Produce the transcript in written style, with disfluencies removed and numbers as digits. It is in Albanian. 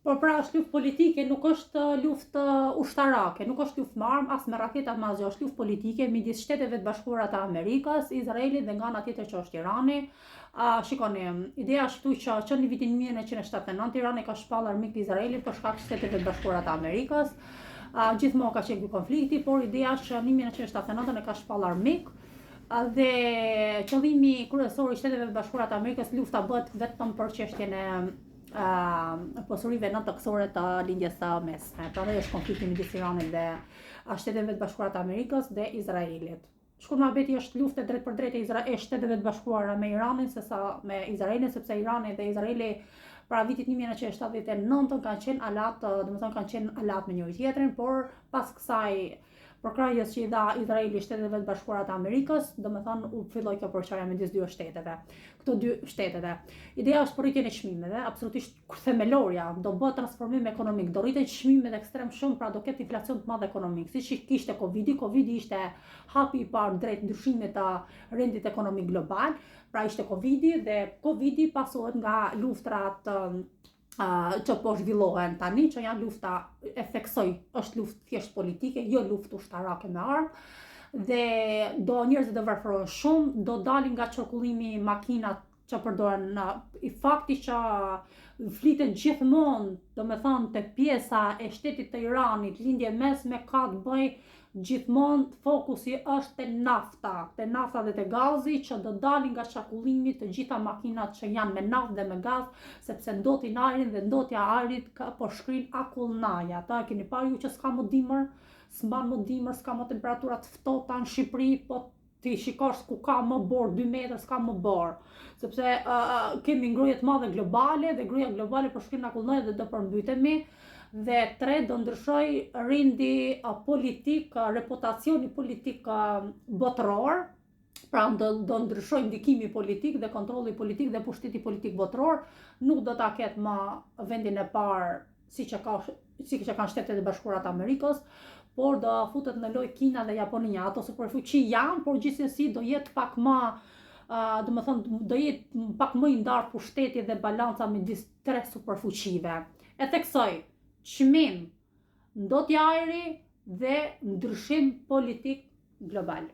Por pra është luftë politike, nuk është luftë ushtarake, nuk është luftë me armë, as me raketa, as me asgjë, është luftë politike midis Shteteve të Bashkuara të Amerikës, Izraelit dhe nga ana tjetër që është Irani. Shikoni, ideja është këtu që në vitin 1979 Irani ka shpallur armik Izraelit për shkak të Shteteve të Bashkuara të Amerikës. Gjithmonë ka qenë ky konflikti, por ideja është që në 1979 e ka shpallur armik. Dhe qëllimi kryesor i Shteteve të Bashkuara të Amerikës lufta bëhet vetëm për çështjen e posurive nëntokësore të lindjes së mesme. Prandaj është konflikti midis Iranit dhe Shteteve të Bashkuara të Amerikës dhe Izraelit. Shkurmabeti është luftë drejt për drejt e Shteteve të Bashkuara me Iranin sesa me Izraelin, sepse Irani dhe Izraeli para vitit 1979 kanë qenë alat, domethënë kanë qenë alat me njëri tjetrin, por pas kësaj përkrahjes që i dha Izraeli Shteteve të Bashkuara të Amerikës, domethënë u filloi kjo përçarje midis këto dy shteteve. Ideja është për rritjen e çmimeve, absolutisht themelorja, do bëhet transformim ekonomik, do rriten çmimet ekstrem shumë, pra do ketë inflacion të madh ekonomik. Siç kishte Covidi ishte hapi i parë drejt ndryshimit të rendit ekonomik global, pra ishte Covidi dhe Covidi pasohet nga luftrat që po zhvillohen tani, që janë lufta e theksoj, është luftë thjesht politike, jo luftë ushtarake me armë, dhe njerëzit do varfërohen shumë, do dalin nga qarkullimi makinat që përdoren i fakti që flitet gjithmonë, domethënë te pjesa e shtetit të Iranit, lindje mesme ka të bëjë gjithmonë fokusi është te nafta dhe te gazi, që do dalin nga qarkullimi të gjitha makinat që janë me naftë dhe me gaz, sepse ndotin ajrin dhe ndotja e ajrit po shkrin akullnaja. Ata e keni parë ju që s'ka më dimër, s'mban më dimër, s'ka më temperatura të ftohta në Shqipëri, po ti shikosh ku ka më borë 2 metra, s'ka më borë, sepse kemi ngrohje të madhe globale dhe ngrohja globale po shkrin akullnaja dhe do përmbytemi. Dhe 3 do ndryshoj rindi politik, reputacioni politik botëror, pra do ndryshoj ndikimi politik dhe kontrolli politik dhe pushteti politik botëror, nuk do ta ketë më vendin e parë siç e kanë Shtetet e Bashkuara të Amerikës, por do futet në lojë Kina dhe Japonia. Ato superfuqi janë, por gjithsesi do jetë pak më do jetë pak më i ndarë pushteti dhe balanca midis 3 superfuqive. E theksoj çmim, ndotja e ajrit dhe ndryshim politik global.